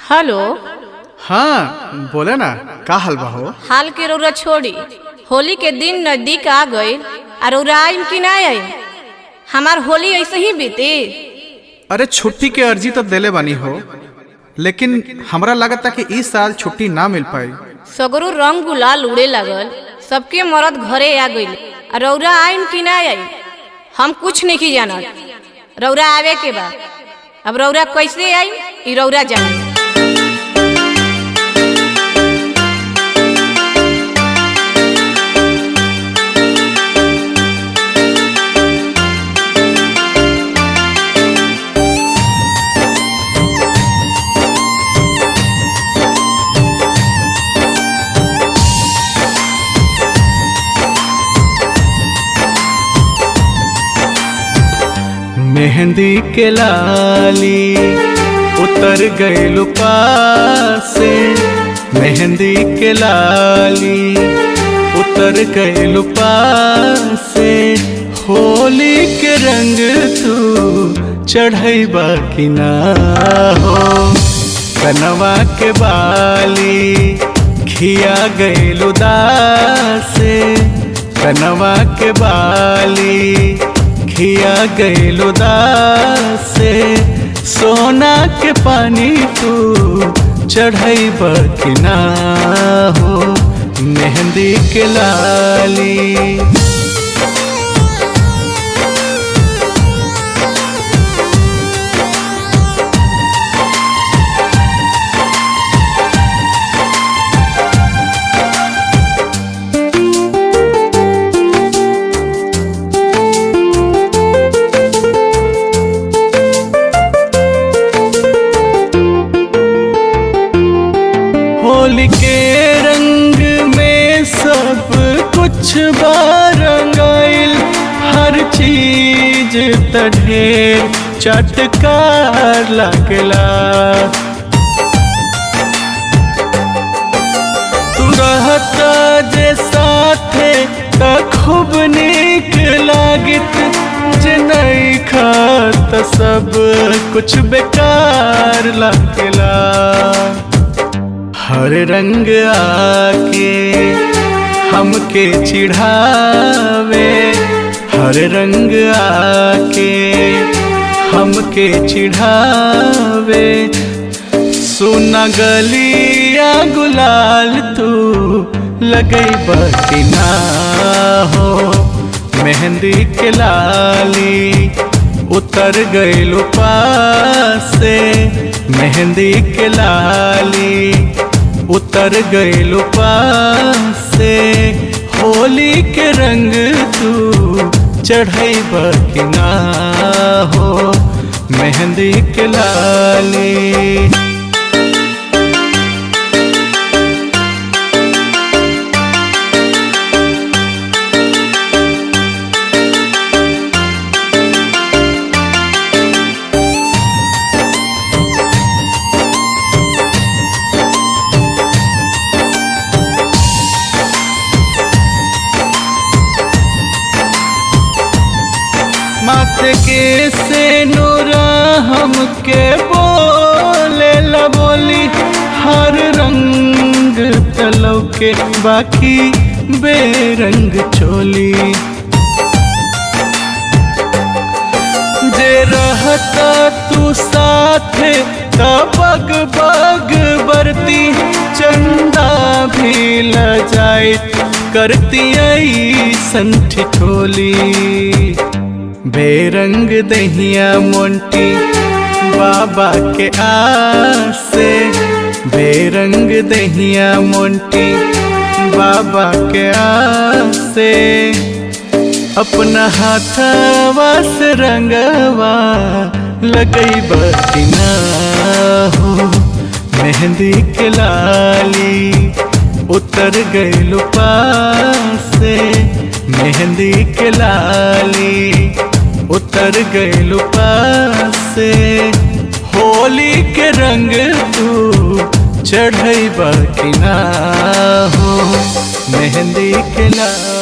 Hello. हाँ बोले ना, का हाल बा हो? हाल के रौरा छोड़ी, होली के दिन नजदीक आ गई और रौरा आइम कि ना आइम? हमार होली ऐसे ही बीती। अरे छुट्टी के अर्जी तो देले बानी हो, लेकिन हमरा लगता कि इस साल छुट्टी ना मिल पाई। सगरो रंग गुलाल उड़े लगल, सबके मरद घरे आ गई और रौरा आइम कि ना आइम हम कुछ नहीं जानत। रौरा आवे के बा, अब रौरा कैसे आइम ई रौरा जाने। मेहंदी के लाली उतर गई पासे, मेहंदी के लाली उतर गई पासे, होली के रंग तू चढ़ई बाकी ना हो, कनवा के बाली खिया गई दासे, कनवा के बाली खिया गईलो दासे, सोना के पानी तू चढ़ई बाकी ना हो, मेहंदी के लाली। होली के रंग में सब कुछ रंगाइल, हर चीज त ढेर चटकार लगला, तू रहता जे साथे त खूब नीक लागित, जे नहीं खात सब कुछ बेकार लगला। हर रंग आके हमके चिढ़ावे, हर रंग आके हमके चिढ़ावे, सुना गलिया गुलाल तू लगई बाकी ना हो, मेहंदी के लाली उतर गईलो पासे, मेहंदी के लाली उतर गईलो पासे, होली के रंग तू चढ़ई बाकी ना हो, मेहंदी के लाली। माथे के से नूरा हमके बोले ला बोली, हर रंग तलव के बाकी बेरंग चोली, जे रहता तू साथे त बग बग बरती, चंदा भी लजाइत करती ऐसन ठिठोली, बेरंग दहिया मोंटी बाबा के आसे, बेरंग दहिया मोंटी बाबा के आसे, अपना हाथवा से रंगवा लगई बाकी ना हो, मेहंदी के लाली उतर गईलो पासे, मेहंदी के लाली उतर गईलो पासे, होली के रंग तू चढ़ई बाकी ना हो, मेहंदी के लाली।